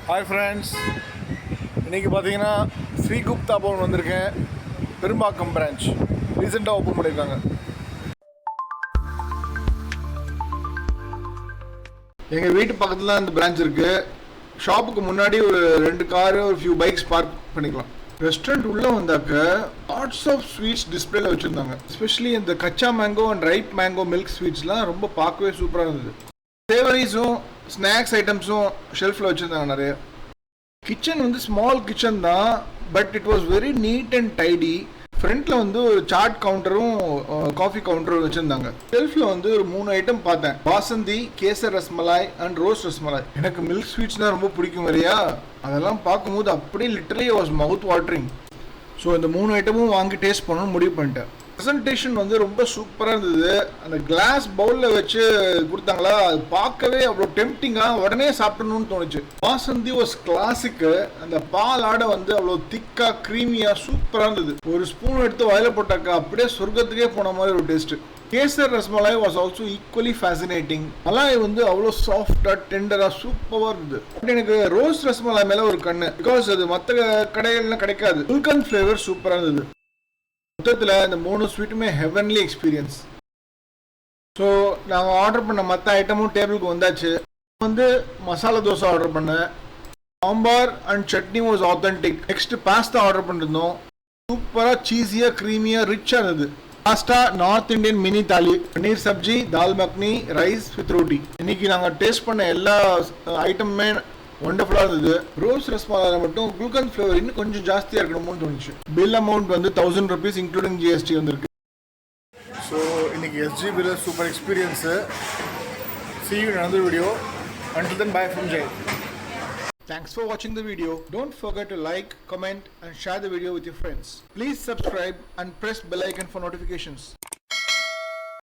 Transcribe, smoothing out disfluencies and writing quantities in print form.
Hi friends, இன்றைக்கி பார்த்தீங்கன்னா ஸ்ரீகுப்தா பவன் வந்திருக்கேன். பெரும்பாக்கம் பிரான்ச் ரீசெண்டாக ஓப்பன் பண்ணியிருக்காங்க. எங்கள் வீட்டு பக்கத்தில் தான் இந்த பிரான்ச் இருக்குது. ஷாப்புக்கு முன்னாடி ஒரு 2 காரு ஒரு ஃபியூ பைக்ஸ் பார்க் பண்ணிக்கலாம். ரெஸ்டாரண்ட் உள்ளே வந்தாக்க லாட்ஸ் ஆஃப் ஸ்வீட்ஸ் டிஸ்பிளேல வச்சுருந்தாங்க. எஸ்பெஷலி இந்த கச்சா mango and ripe mango milk ஸ்வீட்ஸ்லாம் ரொம்ப பார்க்கவே சூப்பராக இருந்தது. சேவரிஸும் ஸ்நாக்ஸ் ஐட்டம்ஸும் ஷெல்ஃபில் வச்சுருந்தாங்க நிறைய. கிச்சன் வந்து ஸ்மால் கிச்சன் தான், but it was very neat and tidy. ஃப்ரண்ட்டில் வந்து ஒரு சாட் கவுண்டரும் காஃபி கவுண்டரும் வச்சுருந்தாங்க. ஷெல்ஃபில் வந்து ஒரு 3 ஐட்டம் பார்த்தேன். Basundi, kesar rasmalai and rose rasmalai. எனக்கு மில்க் ஸ்வீட்ஸ்னால் ரொம்ப பிடிக்கும் வரையா. அதெல்லாம் பார்க்கும்போது அப்படியே literally was mouth watering. So இந்த 3 ஐட்டமும் வாங்கி டேஸ்ட் பண்ணணும்னு முடிவு பண்ணிட்டேன். ப்ரெசன்டேஷன் வந்து ரொம்ப சூப்பராக இருந்தது. அந்த கிளாஸ் பவுலில் வச்சு கொடுத்தாங்களா, அது பார்க்கவே அவ்வளோ டெம்ப்டிங்காக உடனே சாப்பிடணும்னு தோணுச்சு. பாசந்தி வாஸ் கிளாசிக்கு. அந்த பால் ஆடை வந்து அவ்வளோ திக்காக க்ரீமியாக சூப்பராக இருந்தது. ஒரு ஸ்பூன் எடுத்து வாயில போட்டாக்கா அப்படியே சொர்க்கத்துக்கே போன மாதிரி ஒரு taste. Kesar rasmalai was also equally fascinating. Malai வந்து அவ்வளோ சாஃப்டாக டெண்டராக சூப்பராக இருந்தது. பட் எனக்கு ரோஸ் ரஸ்மலாய் மேலே ஒரு கண்ணு, பிகாஸ் அது மற்ற கடைகள்லாம் கிடைக்காது. குல்கன் ஃப்ளேவர் சூப்பராக இருந்தது. மொத்தத்தில் இந்த 3 ஸ்வீட்டுமே ஹெவன்லி எக்ஸ்பீரியன்ஸ். ஸோ நாங்கள் ஆர்டர் பண்ண மற்ற ஐட்டமும் டேபிளுக்கு வந்தாச்சு. வந்து மசாலா தோசை ஆர்டர் பண்ணேன். Sambar and chutney was authentic. Next pasta order பண்ணிருந்தோம். சூப்பராக சீஸியாக க்ரீமியாக ரிச்சாக இருந்தது. பாஸ்தா நார்த் இந்தியன் மினி தாலி, பன்னீர் சப்ஜி, தால் மக்னி, ரைஸ் வித் ரோட்டி. இன்னைக்கு நாங்கள் டேஸ்ட் பண்ண எல்லா ஐட்டமுமே ஒண்டர்ஃபுல்லாக இருந்தது. ரோஸ் ரஸ்மலாயில் மட்டும் குல்கன் ஃப்ளேவர் இன்னும் கொஞ்சம் ஜாஸ்தியாக இருக்கணும்னு தோணுச்சு. பில் அமௌண்ட் வந்து 1000 rupees இன்க்ளூடிங் GST வந்திருக்கு. ஸோ இன்னைக்கு SGBல super experience. See you in another video. Until then, bye from Jay. Thanks for watching the video. Don't forget to like, comment and share the video with your friends. Please subscribe and press bell icon for notifications.